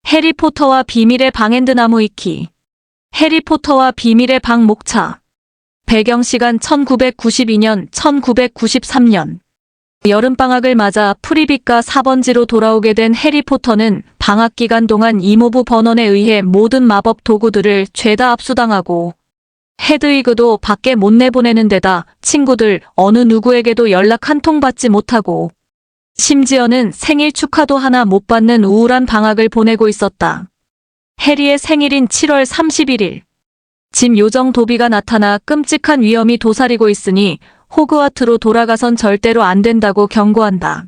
해리포터와 비밀의 방 앤드 나무 위키. 해리포터와 비밀의 방 목차. 배경시간 1992년, 1993년. 여름방학을 맞아 프리빗과 4번지로 돌아오게 된 해리포터는 방학 기간 동안 이모부 버넌에 의해 모든 마법 도구들을 죄다 압수당하고 헤드위그도 밖에 못 내보내는 데다 친구들 어느 누구에게도 연락 한 통 받지 못하고 심지어는 생일 축하도 하나 못 받는 우울한 방학을 보내고 있었다. 해리의 생일인 7월 31일. 짐 요정 도비가 나타나 끔찍한 위험이 도사리고 있으니 호그와트로 돌아가선 절대로 안 된다고 경고한다.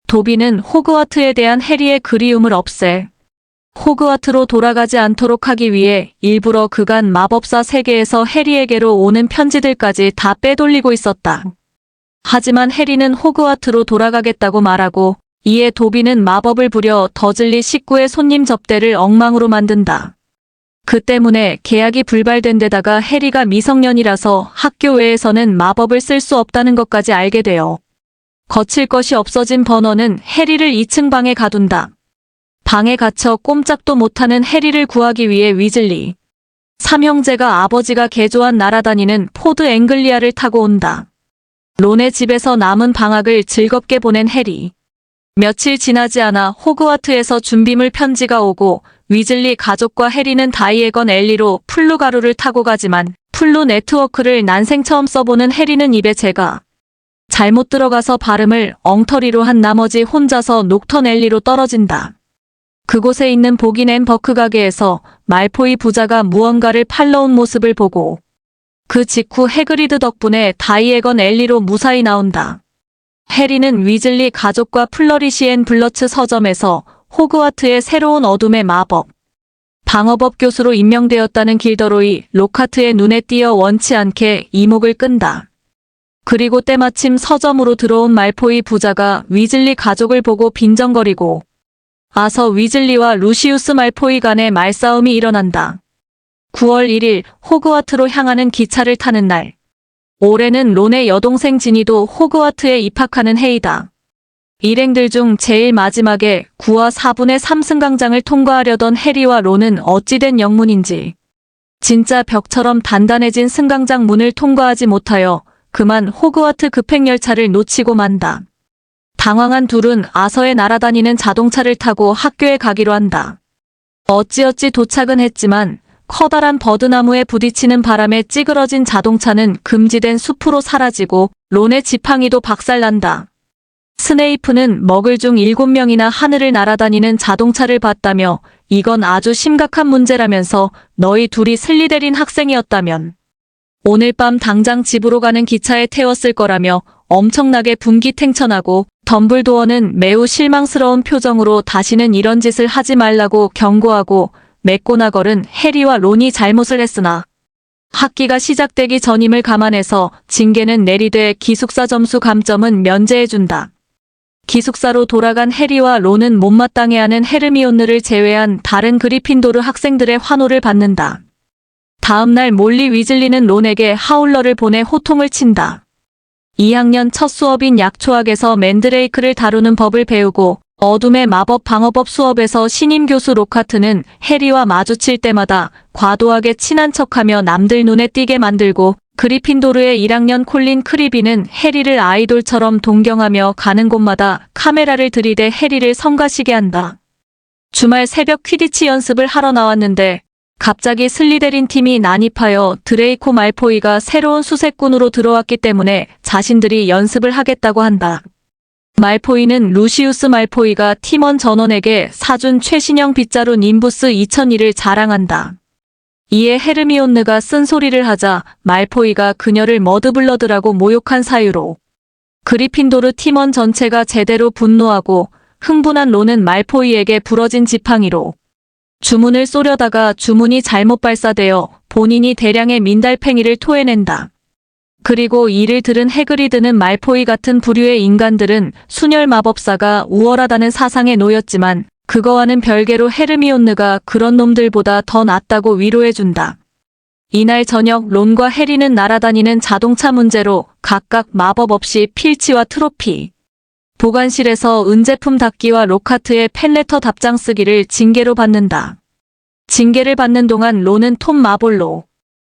도비는 호그와트에 대한 해리의 그리움을 없애 호그와트로 돌아가지 않도록 하기 위해 일부러 그간 마법사 세계에서 해리에게로 오는 편지들까지 다 빼돌리고 있었다. 하지만 해리는 호그와트로 돌아가겠다고 말하고 이에 도비는 마법을 부려 더즐리 식구의 손님 접대를 엉망으로 만든다. 그 때문에 계약이 불발된 데다가 해리가 미성년이라서 학교 외에서는 마법을 쓸 수 없다는 것까지 알게 되어 거칠 것이 없어진 버넌은 해리를 2층 방에 가둔다. 방에 갇혀 꼼짝도 못하는 해리를 구하기 위해 위즐리 삼형제가 아버지가 개조한 날아다니는 포드 앵글리아를 타고 온다. 론의 집에서 남은 방학을 즐겁게 보낸 해리. 며칠 지나지 않아 호그와트에서 준비물 편지가 오고 위즐리 가족과 해리는 다이애건 앨리로 플루 가루를 타고 가지만 플루 네트워크를 난생 처음 써보는 해리는 입에 재가 잘못 들어가서 발음을 엉터리로 한 나머지 혼자서 녹턴 앨리로 떨어진다. 그곳에 있는 복인 앤 버크 가게에서 말포이 부자가 무언가를 팔러 온 모습을 보고 그 직후 해그리드 덕분에 다이애건 앨리로 무사히 나온다. 해리는 위즐리 가족과 플러리시 앤 블러츠 서점에서 호그와트의 새로운 어둠의 마법, 방어법 교수로 임명되었다는 길더로이 로카트의 눈에 띄어 원치 않게 이목을 끈다. 그리고 때마침 서점으로 들어온 말포이 부자가 위즐리 가족을 보고 빈정거리고 아서 위즐리와 루시우스 말포이 간의 말싸움이 일어난다. 9월 1일 호그와트로 향하는 기차를 타는 날. 올해는 론의 여동생 지니도 호그와트에 입학하는 해이다. 일행들 중 제일 마지막에 9와 4분의 3 승강장을 통과하려던 해리와 론은 어찌된 영문인지 진짜 벽처럼 단단해진 승강장 문을 통과하지 못하여 그만 호그와트 급행열차를 놓치고 만다. 당황한 둘은 아서에 날아다니는 자동차를 타고 학교에 가기로 한다. 어찌어찌 도착은 했지만 커다란 버드나무에 부딪히는 바람에 찌그러진 자동차는 금지된 숲으로 사라지고 론의 지팡이도 박살난다. 스네이프는 먹을 중 7명이나 하늘을 날아다니는 자동차를 봤다며 이건 아주 심각한 문제라면서 너희 둘이 슬리데린 학생이었다면 오늘 밤 당장 집으로 가는 기차에 태웠을 거라며 엄청나게 분기탱천하고 덤블도어는 매우 실망스러운 표정으로 다시는 이런 짓을 하지 말라고 경고하고 맥고나걸은 해리와 론이 잘못을 했으나 학기가 시작되기 전임을 감안해서 징계는 내리되 기숙사 점수 감점은 면제해준다. 기숙사로 돌아간 해리와 론은 못마땅해하는 헤르미온느를 제외한 다른 그리핀도르 학생들의 환호를 받는다. 다음날 몰리 위즐리는 론에게 하울러를 보내 호통을 친다. 2학년 첫 수업인 약초학에서 맨드레이크를 다루는 법을 배우고 어둠의 마법 방어법 수업에서 신임 교수 로카트는 해리와 마주칠 때마다 과도하게 친한 척하며 남들 눈에 띄게 만들고 그리핀도르의 1학년 콜린 크리비는 해리를 아이돌처럼 동경하며 가는 곳마다 카메라를 들이대 해리를 성가시게 한다. 주말 새벽 퀴디치 연습을 하러 나왔는데 갑자기 슬리데린 팀이 난입하여 드레이코 말포이가 새로운 수색꾼으로 들어왔기 때문에 자신들이 연습을 하겠다고 한다. 말포이는 루시우스 말포이가 팀원 전원에게 사준 최신형 빗자루 님부스 2002를 자랑한다. 이에 헤르미온느가 쓴소리를 하자 말포이가 그녀를 머드블러드라고 모욕한 사유로 그리핀도르 팀원 전체가 제대로 분노하고 흥분한 론은 말포이에게 부러진 지팡이로 주문을 쏘려다가 주문이 잘못 발사되어 본인이 대량의 민달팽이를 토해낸다. 그리고 이를 들은 해그리드는 말포이 같은 부류의 인간들은 순혈 마법사가 우월하다는 사상에 놓였지만 그거와는 별개로 헤르미온느가 그런 놈들보다 더 낫다고 위로해준다. 이날 저녁 론과 해리는 날아다니는 자동차 문제로 각각 마법 없이 필치와 트로피, 보관실에서 은제품 닫기와 로카트의 팬레터 답장 쓰기를 징계로 받는다. 징계를 받는 동안 론은 톰 마볼로,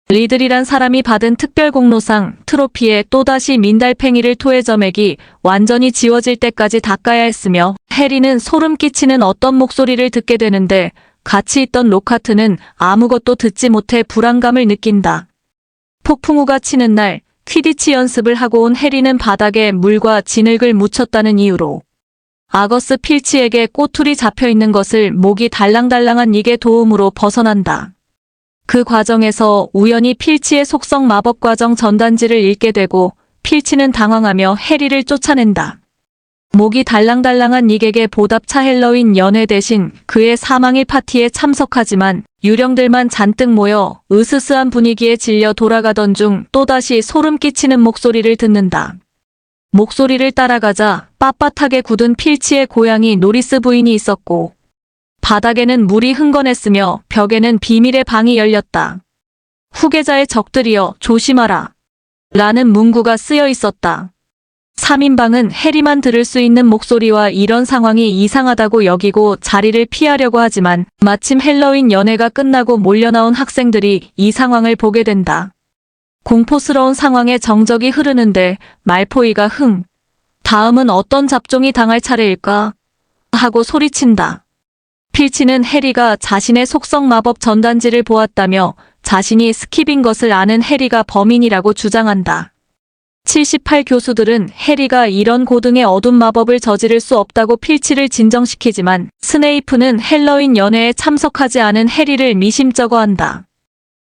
리들이란 사람이 받은 특별 공로상 트로피에 또다시 민달팽이를 토해 점액이 완전히 지워질 때까지 닦아야 했으며, 해리는 소름 끼치는 어떤 목소리를 듣게 되는데 같이 있던 로카트는 아무것도 듣지 못해 불안감을 느낀다. 폭풍우가 치는 날 퀴디치 연습을 하고 온 해리는 바닥에 물과 진흙을 묻혔다는 이유로 아거스 필치에게 꼬투리 잡혀있는 것을 목이 달랑달랑한 이게 도움으로 벗어난다. 그 과정에서 우연히 필치의 속성 마법 과정 전단지를 읽게 되고 필치는 당황하며 해리를 쫓아낸다. 목이 달랑달랑한 닉에게 보답차 헬로윈 연회 대신 그의 사망일 파티에 참석하지만 유령들만 잔뜩 모여 으스스한 분위기에 질려 돌아가던 중 또다시 소름 끼치는 목소리를 듣는다. 목소리를 따라가자 빳빳하게 굳은 필치의 고양이 노리스 부인이 있었고 바닥에는 물이 흥건했으며 벽에는 비밀의 방이 열렸다. 후계자의 적들이여 조심하라. 라는 문구가 쓰여 있었다. 3인방은 해리만 들을 수 있는 목소리와 이런 상황이 이상하다고 여기고 자리를 피하려고 하지만 마침 헬로윈 연회가 끝나고 몰려나온 학생들이 이 상황을 보게 된다. 공포스러운 상황에 정적이 흐르는데 말포이가 다음은 어떤 잡종이 당할 차례일까? 하고 소리친다. 필치는 해리가 자신의 속성 마법 전단지를 보았다며 자신이 스킵인 것을 아는 해리가 범인이라고 주장한다. 78 교수들은 해리가 이런 고등의 어둠 마법을 저지를 수 없다고 필치를 진정시키지만 스네이프는 헬로윈 연회에 참석하지 않은 해리를 미심쩍어한다.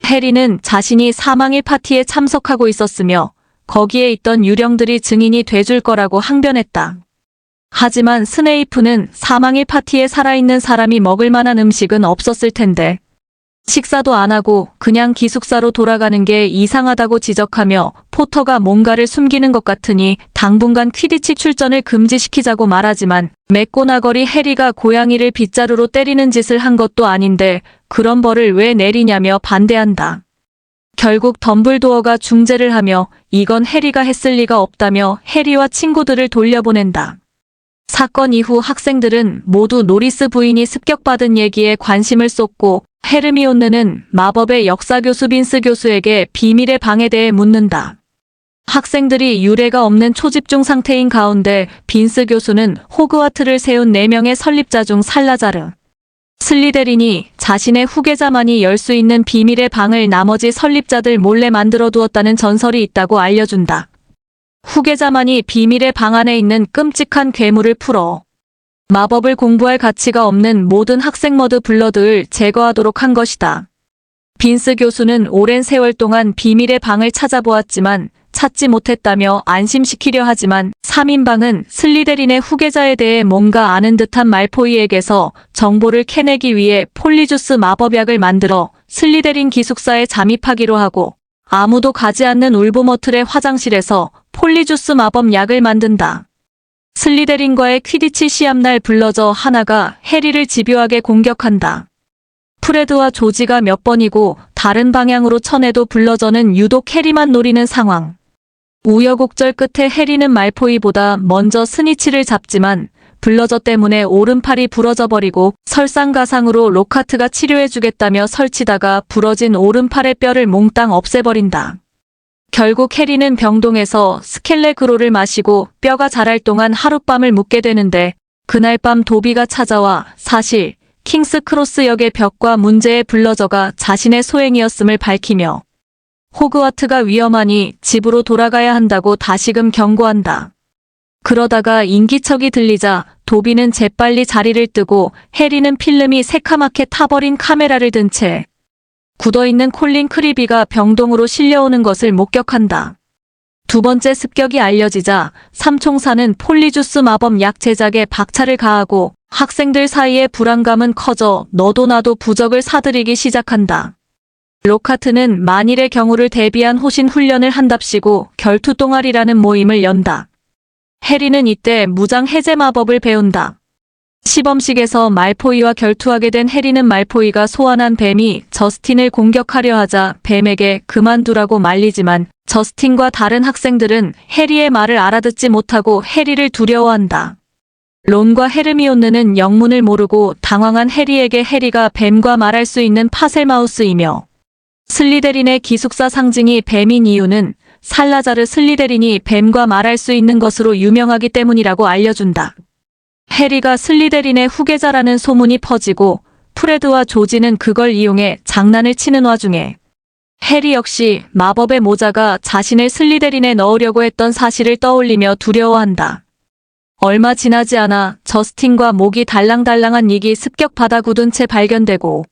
해리는 자신이 사망일 파티에 참석하고 있었으며 거기에 있던 유령들이 증인이 돼줄 거라고 항변했다. 하지만 스네이프는 사망일 파티에 살아있는 사람이 먹을 만한 음식은 없었을 텐데 식사도 안 하고 그냥 기숙사로 돌아가는 게 이상하다고 지적하며 포터가 뭔가를 숨기는 것 같으니 당분간 퀴디치 출전을 금지시키자고 말하지만 맥고나거리 해리가 고양이를 빗자루로 때리는 짓을 한 것도 아닌데 그런 벌을 왜 내리냐며 반대한다. 결국 덤블도어가 중재를 하며 이건 해리가 했을 리가 없다며 해리와 친구들을 돌려보낸다. 사건 이후 학생들은 모두 노리스 부인이 습격받은 얘기에 관심을 쏟고 헤르미온느는 마법의 역사 교수 빈스 교수에게 비밀의 방에 대해 묻는다. 학생들이 유례가 없는 초집중 상태인 가운데 빈스 교수는 호그와트를 세운 4명의 설립자 중 살라자르, 슬리데린이 자신의 후계자만이 열 수 있는 비밀의 방을 나머지 설립자들 몰래 만들어 두었다는 전설이 있다고 알려준다. 후계자만이 비밀의 방 안에 있는 끔찍한 괴물을 풀어 마법을 공부할 가치가 없는 모든 학생머드 블러드를 제거하도록 한 것이다. 빈스 교수는 오랜 세월 동안 비밀의 방을 찾아보았지만 찾지 못했다며 안심시키려 하지만 3인방은 슬리데린의 후계자에 대해 뭔가 아는 듯한 말포이에게서 정보를 캐내기 위해 폴리주스 마법약을 만들어 슬리데린 기숙사에 잠입하기로 하고 아무도 가지 않는 울보머틀의 화장실에서 폴리주스 마법약을 만든다. 슬리데린과의 퀴디치 시합날 블러저 하나가 해리를 집요하게 공격한다. 프레드와 조지가 몇 번이고 다른 방향으로 쳐내도 블러저는 유독 해리만 노리는 상황. 우여곡절 끝에 해리는 말포이보다 먼저 스니치를 잡지만 블러저 때문에 오른팔이 부러져 버리고 설상가상으로 로카트가 치료해주겠다며 설치다가 부러진 오른팔의 뼈를 몽땅 없애버린다. 결국 해리는 병동에서 스켈레그로를 마시고 뼈가 자랄 동안 하룻밤을 묵게 되는데 그날 밤 도비가 찾아와 사실 킹스 크로스역의 벽과 문제의 블러저가 자신의 소행이었음을 밝히며 호그와트가 위험하니 집으로 돌아가야 한다고 다시금 경고한다. 그러다가 인기척이 들리자 도비는 재빨리 자리를 뜨고 해리는 필름이 새카맣게 타버린 카메라를 든 채 굳어있는 콜린 크리비가 병동으로 실려오는 것을 목격한다. 두 번째 습격이 알려지자 삼총사는 폴리주스 마법 약 제작에 박차를 가하고 학생들 사이의 불안감은 커져 너도 나도 부적을 사들이기 시작한다. 로카트는 만일의 경우를 대비한 호신 훈련을 한답시고 결투 동아리라는 모임을 연다. 해리는 이때 무장 해제 마법을 배운다. 시범식에서 말포이와 결투하게 된 해리는 말포이가 소환한 뱀이 저스틴을 공격하려 하자 뱀에게 그만두라고 말리지만 저스틴과 다른 학생들은 해리의 말을 알아듣지 못하고 해리를 두려워한다. 론과 헤르미온느는 영문을 모르고 당황한 해리에게 해리가 뱀과 말할 수 있는 파셀마우스이며 슬리데린의 기숙사 상징이 뱀인 이유는 살라자르 슬리데린이 뱀과 말할 수 있는 것으로 유명하기 때문이라고 알려준다. 해리가 슬리데린의 후계자라는 소문이 퍼지고 프레드와 조지는 그걸 이용해 장난을 치는 와중에 해리 역시 마법의 모자가 자신을 슬리데린에 넣으려고 했던 사실을 떠올리며 두려워한다. 얼마 지나지 않아 저스틴과 목이 달랑달랑한 닉이 습격받아 굳은 채 발견되고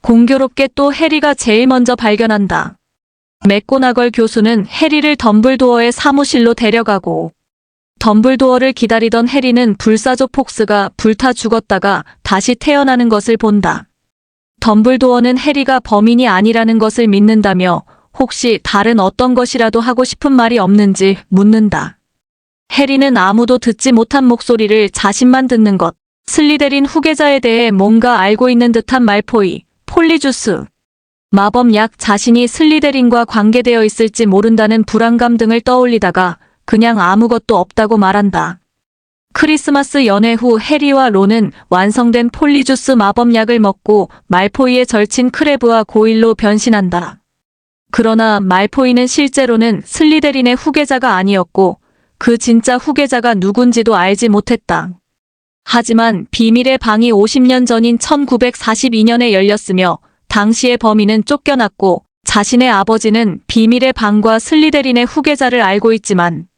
공교롭게 또 해리가 제일 먼저 발견한다. 맥고나걸 교수는 해리를 덤블도어의 사무실로 데려가고 덤블도어를 기다리던 해리는 불사조 폭스가 불타 죽었다가 다시 태어나는 것을 본다. 덤블도어는 해리가 범인이 아니라는 것을 믿는다며 혹시 다른 어떤 것이라도 하고 싶은 말이 없는지 묻는다. 해리는 아무도 듣지 못한 목소리를 자신만 듣는 것, 슬리데린 후계자에 대해 뭔가 알고 있는 듯한 말포이, 폴리주스, 마법약 자신이 슬리데린과 관계되어 있을지 모른다는 불안감 등을 떠올리다가 그냥 아무것도 없다고 말한다. 크리스마스 연회 후 해리와 론은 완성된 폴리주스 마법약을 먹고 말포이에 절친 크레브와 고일로 변신한다. 그러나 말포이는 실제로는 슬리데린의 후계자가 아니었고 그 진짜 후계자가 누군지도 알지 못했다. 하지만 비밀의 방이 50년 전인 1942년에 열렸으며 당시의 범인은 쫓겨났고 자신의 아버지는 비밀의 방과 슬리데린의 후계자를 알고 있지만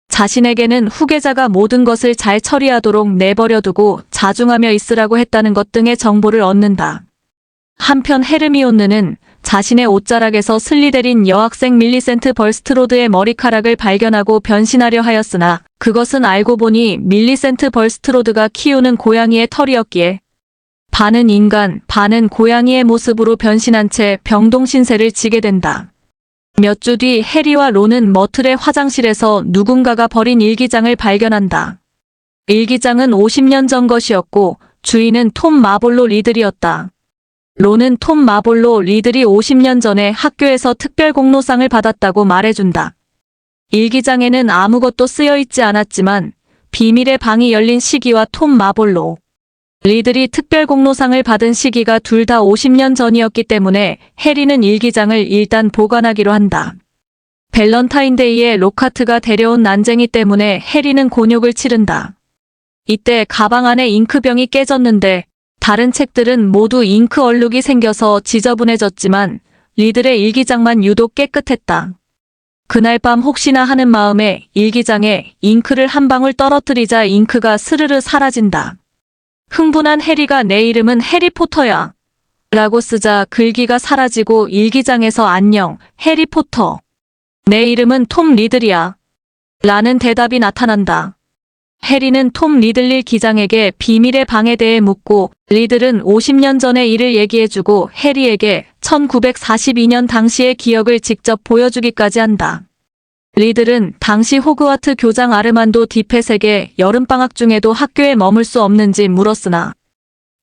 자신에게는 후계자가 모든 것을 잘 처리하도록 내버려두고 자중하며 있으라고 했다는 것 등의 정보를 얻는다. 한편 헤르미온느는 자신의 옷자락에서 슬리데린 여학생 밀리센트 벌스트로드의 머리카락을 발견하고 변신하려 하였으나 그것은 알고 보니 밀리센트 벌스트로드가 키우는 고양이의 털이었기에 반은 인간, 반은 고양이의 모습으로 변신한 채 병동신세를 지게 된다. 몇 주 뒤 해리와 론은 머틀의 화장실에서 누군가가 버린 일기장을 발견한다. 일기장은 50년 전 것이었고 주인은 톰 마볼로 리들이었다. 론은 톰 마볼로 리들이 50년 전에 학교에서 특별 공로상을 받았다고 말해준다. 일기장에는 아무것도 쓰여있지 않았지만 비밀의 방이 열린 시기와 톰 마볼로 리들이 특별 공로상을 받은 시기가 둘 다 50년 전이었기 때문에 해리는 일기장을 일단 보관하기로 한다. 밸런타인데이에 로카트가 데려온 난쟁이 때문에 해리는 곤욕을 치른다. 이때 가방 안에 잉크병이 깨졌는데 다른 책들은 모두 잉크 얼룩이 생겨서 지저분해졌지만 리들의 일기장만 유독 깨끗했다. 그날 밤 혹시나 하는 마음에 일기장에 잉크를 한 방울 떨어뜨리자 잉크가 스르르 사라진다. 흥분한 해리가 내 이름은 해리포터야 라고 쓰자 글귀가 사라지고 일기장에서 안녕, 해리포터. 내 이름은 톰 리들이야 라는 대답이 나타난다. 해리는 톰 리들릴 기장에게 비밀의 방에 대해 묻고 리들은 50년 전의 일을 얘기해주고 해리에게 1942년 당시의 기억을 직접 보여주기까지 한다. 리들은 당시 호그와트 교장 아르만도 디펫에게 여름방학 중에도 학교에 머물 수 없는지 물었으나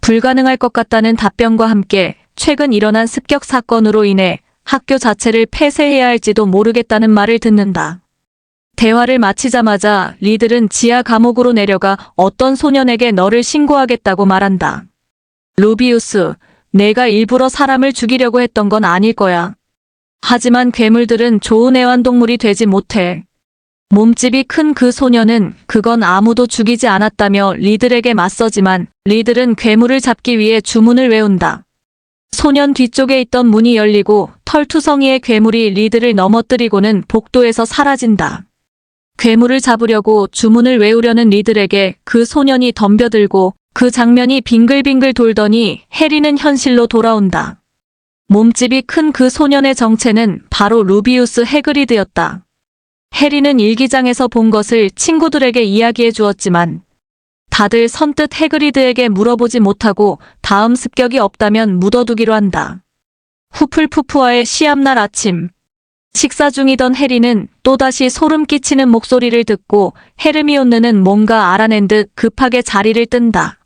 불가능할 것 같다는 답변과 함께 최근 일어난 습격 사건으로 인해 학교 자체를 폐쇄해야 할지도 모르겠다는 말을 듣는다. 대화를 마치자마자 리들은 지하 감옥으로 내려가 어떤 소년에게 너를 신고하겠다고 말한다. 루비우스, 내가 일부러 사람을 죽이려고 했던 건 아닐 거야. 하지만 괴물들은 좋은 애완동물이 되지 못해. 몸집이 큰 그 소년은 그건 아무도 죽이지 않았다며 리들에게 맞서지만 리들은 괴물을 잡기 위해 주문을 외운다. 소년 뒤쪽에 있던 문이 열리고 털투성이의 괴물이 리들을 넘어뜨리고는 복도에서 사라진다. 괴물을 잡으려고 주문을 외우려는 리들에게 그 소년이 덤벼들고 그 장면이 빙글빙글 돌더니 해리는 현실로 돌아온다. 몸집이 큰 그 소년의 정체는 바로 루비우스 해그리드였다. 해리는 일기장에서 본 것을 친구들에게 이야기해 주었지만 다들 선뜻 해그리드에게 물어보지 못하고 다음 습격이 없다면 묻어두기로 한다. 후플푸프와의 시합날 아침. 식사 중이던 해리는 또다시 소름 끼치는 목소리를 듣고 헤르미온느는 뭔가 알아낸 듯 급하게 자리를 뜬다.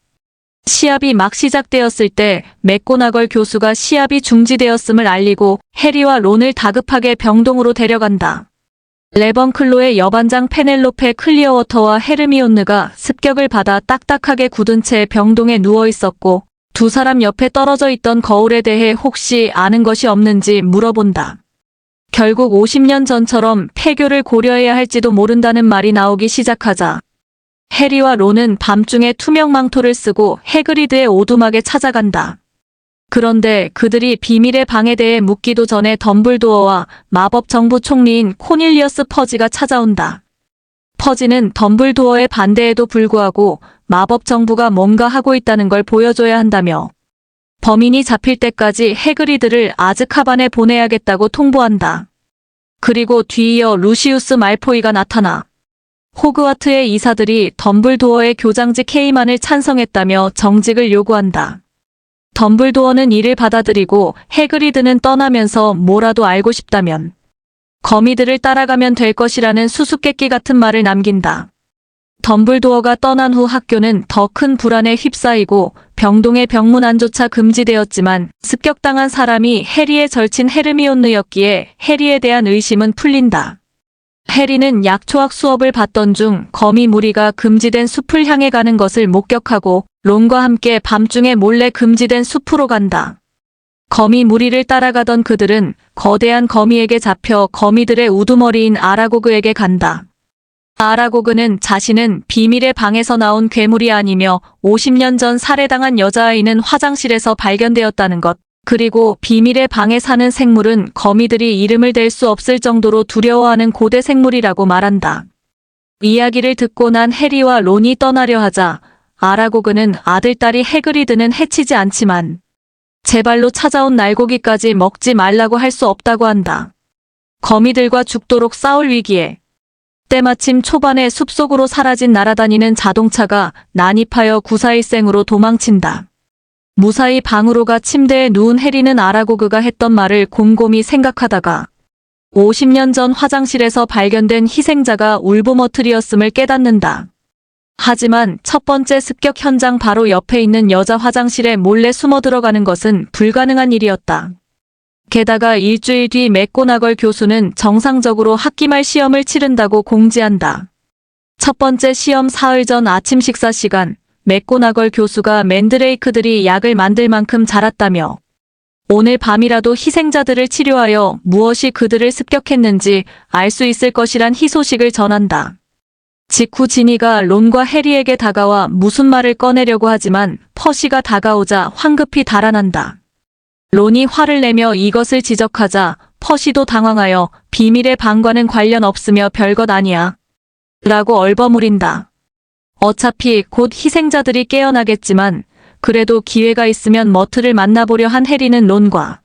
시합이 막 시작되었을 때 맥고나걸 교수가 시합이 중지되었음을 알리고 해리와 론을 다급하게 병동으로 데려간다. 레번클로의 여반장 페넬로페 클리어워터와 헤르미온느가 습격을 받아 딱딱하게 굳은 채 병동에 누워 있었고 두 사람 옆에 떨어져 있던 거울에 대해 혹시 아는 것이 없는지 물어본다. 결국 50년 전처럼 폐교를 고려해야 할지도 모른다는 말이 나오기 시작하자 해리와 론은 밤중에 투명 망토를 쓰고 해그리드의 오두막에 찾아간다. 그런데 그들이 비밀의 방에 대해 묻기도 전에 덤블도어와 마법 정부 총리인 코닐리어스 퍼지가 찾아온다. 퍼지는 덤블도어의 반대에도 불구하고 마법 정부가 뭔가 하고 있다는 걸 보여줘야 한다며 범인이 잡힐 때까지 해그리드를 아즈카반에 보내야겠다고 통보한다. 그리고 뒤이어 루시우스 말포이가 나타나 호그와트의 이사들이 덤블도어의 교장직 해임안을 찬성했다며 정직을 요구한다. 덤블도어는 이를 받아들이고 해그리드는 떠나면서 뭐라도 알고 싶다면 거미들을 따라가면 될 것이라는 수수께끼 같은 말을 남긴다. 덤블도어가 떠난 후 학교는 더 큰 불안에 휩싸이고 병동의 병문안조차 금지되었지만 습격당한 사람이 해리의 절친 헤르미온느였기에 해리에 대한 의심은 풀린다. 해리는 약초학 수업을 받던 중 거미 무리가 금지된 숲을 향해 가는 것을 목격하고 론과 함께 밤중에 몰래 금지된 숲으로 간다. 거미 무리를 따라가던 그들은 거대한 거미에게 잡혀 거미들의 우두머리인 아라고그에게 간다. 아라고그는 자신은 비밀의 방에서 나온 괴물이 아니며 50년 전 살해당한 여자아이는 화장실에서 발견되었다는 것, 그리고 비밀의 방에 사는 생물은 거미들이 이름을 댈 수 없을 정도로 두려워하는 고대 생물이라고 말한다. 이야기를 듣고 난 해리와 론이 떠나려 하자 아라고그는 아들딸이 해그리드는 해치지 않지만 제발로 찾아온 날고기까지 먹지 말라고 할 수 없다고 한다. 거미들과 죽도록 싸울 위기에 때마침 초반에 숲속으로 사라진 날아다니는 자동차가 난입하여 구사일생으로 도망친다. 무사히 방으로 가 침대에 누운 해리는 아라고그가 했던 말을 곰곰이 생각하다가 50년 전 화장실에서 발견된 희생자가 울보머틀이었음을 깨닫는다. 하지만 첫 번째 습격 현장 바로 옆에 있는 여자 화장실에 몰래 숨어 들어가는 것은 불가능한 일이었다. 게다가 일주일 뒤 맥고나걸 교수는 정상적으로 학기말 시험을 치른다고 공지한다. 첫 번째 시험 사흘 전 아침 식사 시간, 맥고나걸 교수가 맨드레이크들이 약을 만들 만큼 자랐다며 오늘 밤이라도 희생자들을 치료하여 무엇이 그들을 습격했는지 알 수 있을 것이란 희소식을 전한다. 직후 지니가 론과 해리에게 다가와 무슨 말을 꺼내려고 하지만 퍼시가 다가오자 황급히 달아난다. 론이 화를 내며 이것을 지적하자 퍼시도 당황하여 비밀의 방과는 관련 없으며 별것 아니야 라고 얼버무린다. 어차피 곧 희생자들이 깨어나겠지만 그래도 기회가 있으면 머틀을 만나보려 한 해리는 론과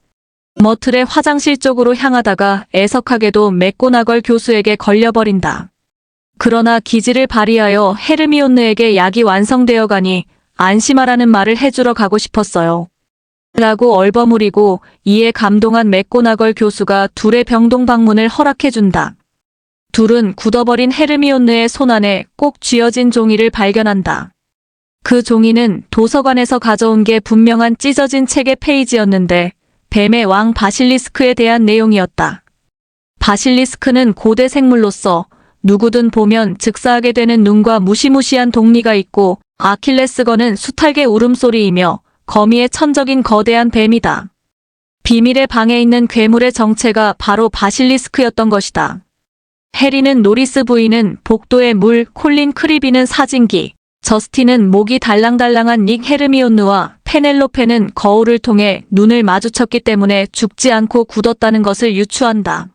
머틀의 화장실 쪽으로 향하다가 애석하게도 맥고나걸 교수에게 걸려버린다. 그러나 기지를 발휘하여 헤르미온느에게 약이 완성되어 가니 안심하라는 말을 해주러 가고 싶었어요. 라고 얼버무리고 이에 감동한 맥고나걸 교수가 둘의 병동 방문을 허락해준다. 둘은 굳어버린 헤르미온느의 손안에 꼭 쥐어진 종이를 발견한다. 그 종이는 도서관에서 가져온 게 분명한 찢어진 책의 페이지였는데 뱀의 왕 바실리스크에 대한 내용이었다. 바실리스크는 고대 생물로서 누구든 보면 즉사하게 되는 눈과 무시무시한 독리가 있고 아킬레스건은 수탈개 울음소리이며 거미의 천적인 거대한 뱀이다. 비밀의 방에 있는 괴물의 정체가 바로 바실리스크였던 것이다. 해리는 노리스 부인은 복도의 물, 콜린 크리비는 사진기, 저스틴은 목이 달랑달랑한 닉 헤르미온느와 페넬로페는 거울을 통해 눈을 마주쳤기 때문에 죽지 않고 굳었다는 것을 유추한다.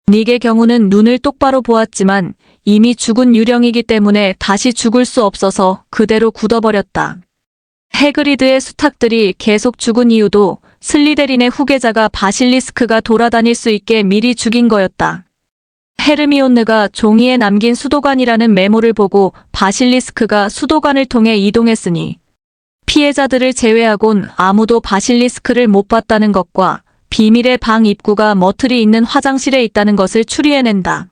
닉의 경우는 눈을 똑바로 보았지만 이미 죽은 유령이기 때문에 다시 죽을 수 없어서 그대로 굳어버렸다. 해그리드의 수탉들이 계속 죽은 이유도 슬리데린의 후계자가 바실리스크가 돌아다닐 수 있게 미리 죽인 거였다. 헤르미온느가 종이에 남긴 수도관이라는 메모를 보고 바실리스크가 수도관을 통해 이동했으니 피해자들을 제외하곤 아무도 바실리스크를 못 봤다는 것과 비밀의 방 입구가 머틀이 있는 화장실에 있다는 것을 추리해낸다.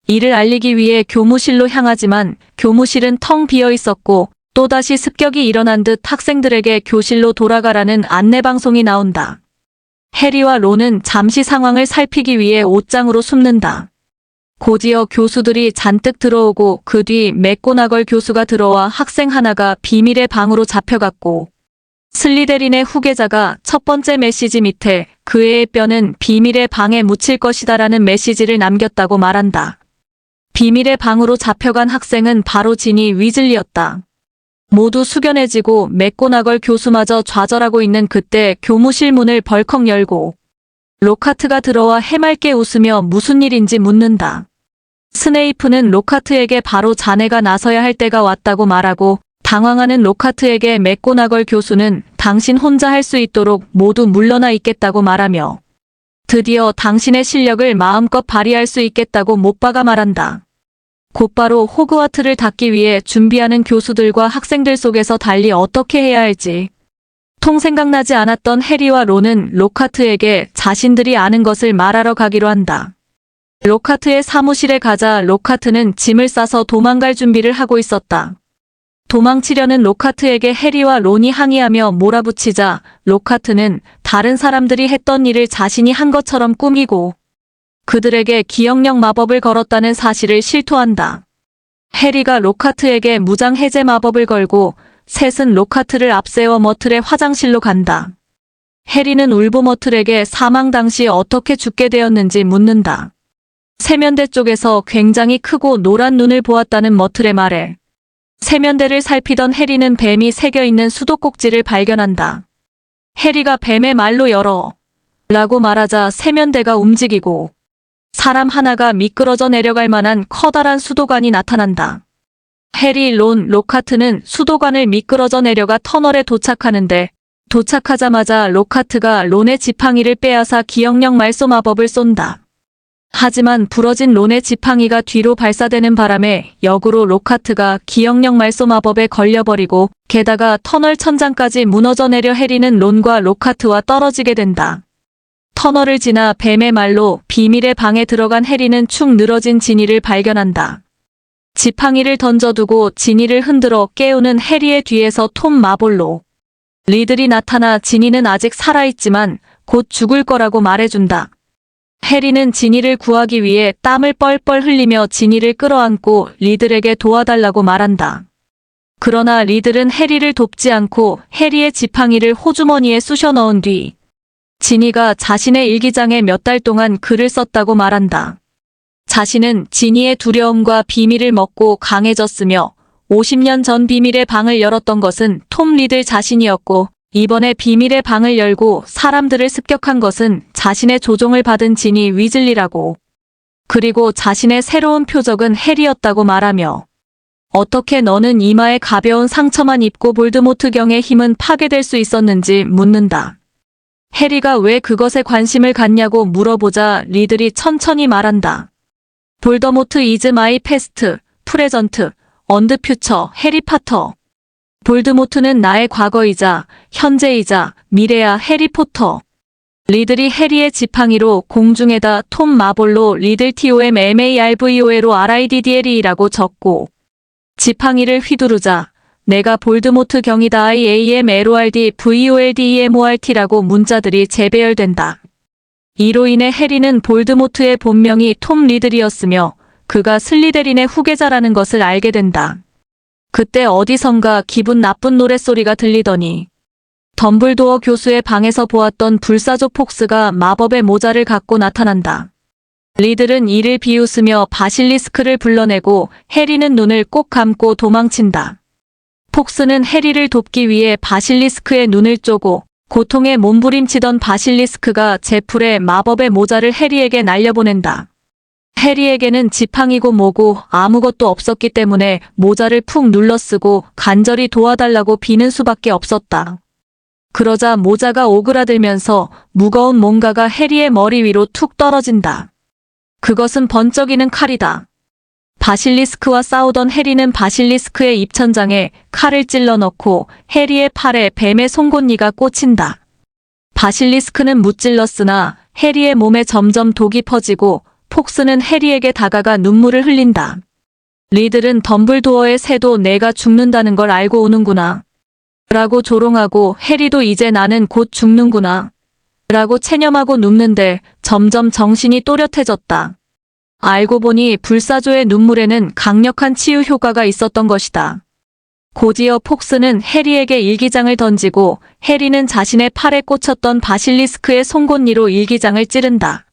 이를 알리기 위해 교무실로 향하지만 교무실은 텅 비어 있었고 또다시 습격이 일어난 듯 학생들에게 교실로 돌아가라는 안내방송이 나온다. 해리와 론은 잠시 상황을 살피기 위해 옷장으로 숨는다. 곧이어 교수들이 잔뜩 들어오고 그 뒤 맥고나걸 교수가 들어와 학생 하나가 비밀의 방으로 잡혀갔고 슬리데린의 후계자가 첫 번째 메시지 밑에 그 애의 뼈는 비밀의 방에 묻힐 것이다라는 메시지를 남겼다고 말한다. 비밀의 방으로 잡혀간 학생은 바로 지니 위즐리였다. 모두 숙연해지고 맥고나걸 교수마저 좌절하고 있는 그때 교무실 문을 벌컥 열고 로카트가 들어와 해맑게 웃으며 무슨 일인지 묻는다. 스네이프는 로카트에게 바로 자네가 나서야 할 때가 왔다고 말하고 당황하는 로카트에게 맥고나걸 교수는 당신 혼자 할 수 있도록 모두 물러나 있겠다고 말하며 드디어 당신의 실력을 마음껏 발휘할 수 있겠다고 못 박아 말한다. 곧바로 호그와트를 닫기 위해 준비하는 교수들과 학생들 속에서 달리 어떻게 해야 할지 통 생각나지 않았던 해리와 론은 로카트에게 자신들이 아는 것을 말하러 가기로 한다. 로카트의 사무실에 가자 로카트는 짐을 싸서 도망갈 준비를 하고 있었다. 도망치려는 로카트에게 해리와 론이 항의하며 몰아붙이자 로카트는 다른 사람들이 했던 일을 자신이 한 것처럼 꾸미고 그들에게 기억력 마법을 걸었다는 사실을 실토한다. 해리가 로카트에게 무장 해제 마법을 걸고 셋은 로카트를 앞세워 머틀의 화장실로 간다. 해리는 울보 머틀에게 사망 당시 어떻게 죽게 되었는지 묻는다. 세면대 쪽에서 굉장히 크고 노란 눈을 보았다는 머틀의 말에 세면대를 살피던 해리는 뱀이 새겨있는 수도꼭지를 발견한다. 해리가 뱀의 말로 열어 라고 말하자 세면대가 움직이고 사람 하나가 미끄러져 내려갈 만한 커다란 수도관이 나타난다. 해리, 론, 로카트는 수도관을 미끄러져 내려가 터널에 도착하는데 도착하자마자 로카트가 론의 지팡이를 빼앗아 기억력 말소 마법을 쏜다. 하지만 부러진 론의 지팡이가 뒤로 발사되는 바람에 역으로 로카트가 기억력 말소 마법에 걸려버리고 게다가 터널 천장까지 무너져 내려 해리는 론과 로카트와 떨어지게 된다. 터널을 지나 뱀의 말로 비밀의 방에 들어간 해리는 축 늘어진 지니를 발견한다. 지팡이를 던져두고 지니를 흔들어 깨우는 해리의 뒤에서 톰 마볼로 리들이 나타나 지니는 아직 살아있지만 곧 죽을 거라고 말해준다. 해리는 지니를 구하기 위해 땀을 뻘뻘 흘리며 지니를 끌어안고 리들에게 도와달라고 말한다. 그러나 리들은 해리를 돕지 않고 해리의 지팡이를 호주머니에 쑤셔 넣은 뒤 지니가 자신의 일기장에 몇 달 동안 글을 썼다고 말한다. 자신은 지니의 두려움과 비밀을 먹고 강해졌으며 50년 전 비밀의 방을 열었던 것은 톰 리들 자신이었고 이번에 비밀의 방을 열고 사람들을 습격한 것은 자신의 조종을 받은 지니 위즐리라고. 그리고 자신의 새로운 표적은 해리였다고 말하며 어떻게 너는 이마에 가벼운 상처만 입고 볼드모트 경의 힘은 파괴될 수 있었는지 묻는다. 해리가 왜 그것에 관심을 갖냐고 물어보자 리들이 천천히 말한다. 볼더모트 이즈 마이 패스트, 프레전트, 언드 퓨처, 해리파터. 볼드모트는 나의 과거이자 현재이자 미래야 해리포터. 리들이 해리의 지팡이로 공중에다 톰 마볼로 리들 TOMMARVOL로 RIDDLE라고 적고 지팡이를 휘두르자 내가 볼드모트 경이다 IAMLORD VOLDEMORT라고 문자들이 재배열된다. 이로 인해 해리는 볼드모트의 본명이 톰 리들이었으며 그가 슬리데린의 후계자라는 것을 알게 된다. 그때 어디선가 기분 나쁜 노랫소리가 들리더니 덤블도어 교수의 방에서 보았던 불사조 폭스가 마법의 모자를 갖고 나타난다. 리들은 이를 비웃으며 바실리스크를 불러내고 해리는 눈을 꼭 감고 도망친다. 폭스는 해리를 돕기 위해 바실리스크의 눈을 쪼고 고통에 몸부림치던 바실리스크가 제풀에 마법의 모자를 해리에게 날려보낸다. 해리에게는 지팡이고 뭐고 아무것도 없었기 때문에 모자를 푹 눌러쓰고 간절히 도와달라고 비는 수밖에 없었다. 그러자 모자가 오그라들면서 무거운 뭔가가 해리의 머리 위로 툭 떨어진다. 그것은 번쩍이는 칼이다. 바실리스크와 싸우던 해리는 바실리스크의 입천장에 칼을 찔러 넣고 해리의 팔에 뱀의 송곳니가 꽂힌다. 바실리스크는 무찔렀으나 해리의 몸에 점점 독이 퍼지고 폭스는 해리에게 다가가 눈물을 흘린다. 리들은 덤블도어의 새도 내가 죽는다는 걸 알고 오는구나. 라고 조롱하고 해리도 이제 나는 곧 죽는구나. 라고 체념하고 눕는데 점점 정신이 또렷해졌다. 알고 보니 불사조의 눈물에는 강력한 치유 효과가 있었던 것이다. 곧이어 폭스는 해리에게 일기장을 던지고 해리는 자신의 팔에 꽂혔던 바실리스크의 송곳니로 일기장을 찌른다.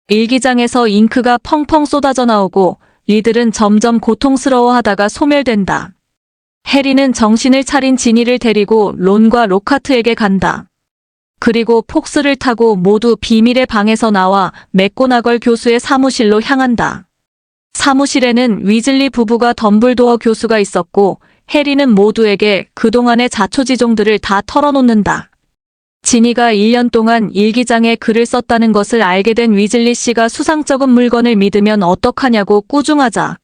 일기장에서 잉크가 펑펑 쏟아져 나오고 리들은 점점 고통스러워하다가 소멸된다. 해리는 정신을 차린 지니를 데리고 론과 로카트에게 간다. 그리고 폭스를 타고 모두 비밀의 방에서 나와 맥고나걸 교수의 사무실로 향한다. 사무실에는 위즐리 부부가 덤블도어 교수가 있었고 해리는 모두에게 그동안의 자초지종들을 다 털어놓는다. 지니가 1년 동안 일기장에 글을 썼다는 것을 알게 된 위즐리 씨가 수상쩍은 물건을 믿으면 어떡하냐고 꾸중하자.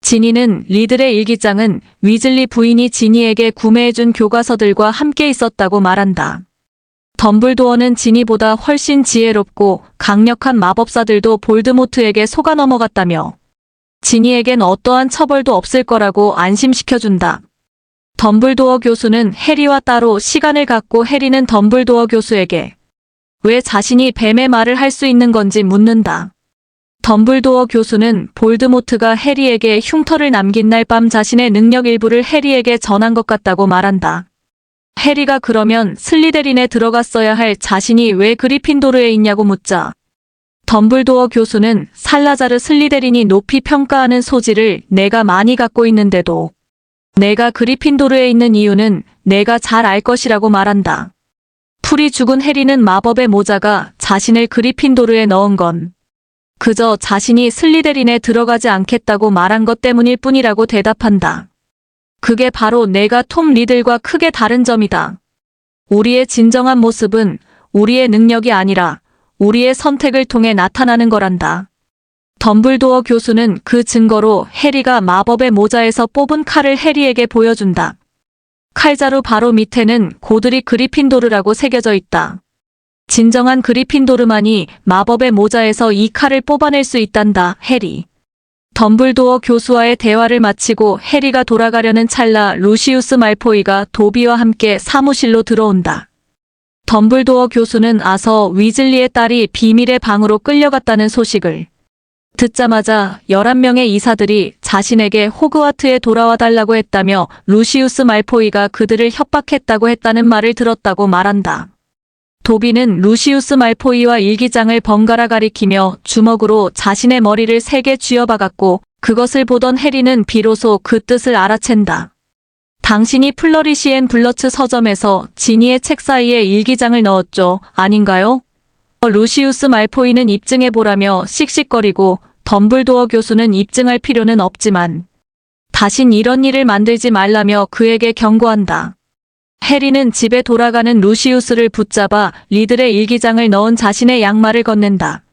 지니는 리들의 일기장은 위즐리 부인이 지니에게 구매해준 교과서들과 함께 있었다고 말한다. 덤블도어는 지니보다 훨씬 지혜롭고 강력한 마법사들도 볼드모트에게 속아 넘어갔다며 지니에겐 어떠한 처벌도 없을 거라고 안심시켜준다. 덤블도어 교수는 해리와 따로 시간을 갖고 해리는 덤블도어 교수에게 왜 자신이 뱀의 말을 할 수 있는 건지 묻는다. 덤블도어 교수는 볼드모트가 해리에게 흉터를 남긴 날 밤 자신의 능력 일부를 해리에게 전한 것 같다고 말한다. 해리가 그러면 슬리데린에 들어갔어야 할 자신이 왜 그리핀도르에 있냐고 묻자 덤블도어 교수는 살라자르 슬리데린이 높이 평가하는 소질을 내가 많이 갖고 있는데도 내가 그리핀도르에 있는 이유는 내가 잘 알 것이라고 말한다. 풀이 죽은 해리는 마법의 모자가 자신을 그리핀도르에 넣은 건 그저 자신이 슬리데린에 들어가지 않겠다고 말한 것 때문일 뿐이라고 대답한다. 그게 바로 내가 톰 리들과 크게 다른 점이다. 우리의 진정한 모습은 우리의 능력이 아니라 우리의 선택을 통해 나타나는 거란다. 덤블도어 교수는 그 증거로 해리가 마법의 모자에서 뽑은 칼을 해리에게 보여준다. 칼자루 바로 밑에는 고드리 그리핀도르라고 새겨져 있다. 진정한 그리핀도르만이 마법의 모자에서 이 칼을 뽑아낼 수 있단다, 해리. 덤블도어 교수와의 대화를 마치고 해리가 돌아가려는 찰나 루시우스 말포이가 도비와 함께 사무실로 들어온다. 덤블도어 교수는 아서 위즐리의 딸이 비밀의 방으로 끌려갔다는 소식을 듣자마자 11명의 이사들이 자신에게 호그와트에 돌아와 달라고 했다며 루시우스 말포이가 그들을 협박했다고 했다는 말을 들었다고 말한다. 도비는 루시우스 말포이와 일기장을 번갈아 가리키며 주먹으로 자신의 머리를 3개 쥐어박았고 그것을 보던 해리는 비로소 그 뜻을 알아챈다. 당신이 플러리시엔 블러츠 서점에서 지니의 책 사이에 일기장을 넣었죠, 아닌가요? 루시우스 말포이는 입증해보라며 씩씩거리고 덤블도어 교수는 입증할 필요는 없지만 다신 이런 일을 만들지 말라며 그에게 경고한다. 해리는 집에 돌아가는 루시우스를 붙잡아 리들의 일기장을 넣은 자신의 양말을 건넨다.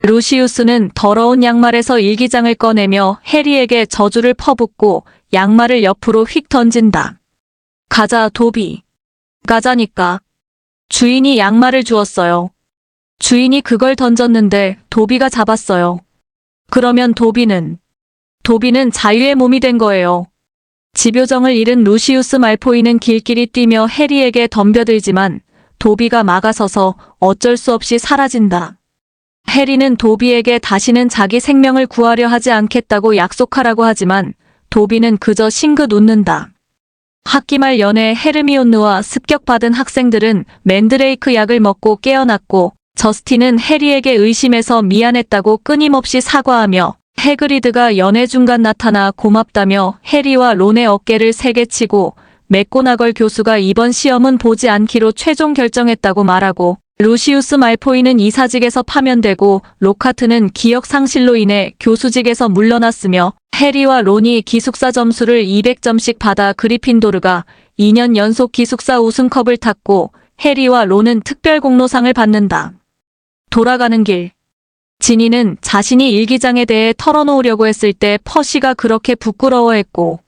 루시우스는 더러운 양말에서 일기장을 꺼내며 해리에게 저주를 퍼붓고 양말을 옆으로 휙 던진다. 가자, 도비. 가자니까. 주인이 양말을 주었어요. 주인이 그걸 던졌는데 도비가 잡았어요. 그러면 도비는 자유의 몸이 된 거예요. 집요정을 잃은 루시우스 말포이는 길길이 뛰며 해리에게 덤벼들지만 도비가 막아서서 어쩔 수 없이 사라진다. 해리는 도비에게 다시는 자기 생명을 구하려 하지 않겠다고 약속하라고 하지만 도비는 그저 싱긋 웃는다. 학기 말 연애 헤르미온느와 습격받은 학생들은 맨드레이크 약을 먹고 깨어났고 저스틴은 해리에게 의심해서 미안했다고 끊임없이 사과하며 해그리드가 연애 중간 나타나 고맙다며 해리와 론의 어깨를 세게 치고 맥고나걸 교수가 이번 시험은 보지 않기로 최종 결정했다고 말하고 루시우스 말포이는 이사직에서 파면되고 로카트는 기억 상실로 인해 교수직에서 물러났으며 해리와 론이 기숙사 점수를 200점씩 받아 그리핀도르가 2년 연속 기숙사 우승컵을 탔고 해리와 론은 특별 공로상을 받는다. 돌아가는 길. 지니는 자신이 일기장에 대해 털어놓으려고 했을 때 퍼시가 그렇게 부끄러워했고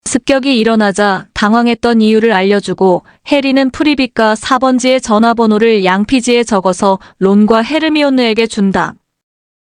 습격이 일어나자 당황했던 이유를 알려주고 해리는 프리빗과 4번지의 전화번호를 양피지에 적어서 론과 헤르미온느에게 준다.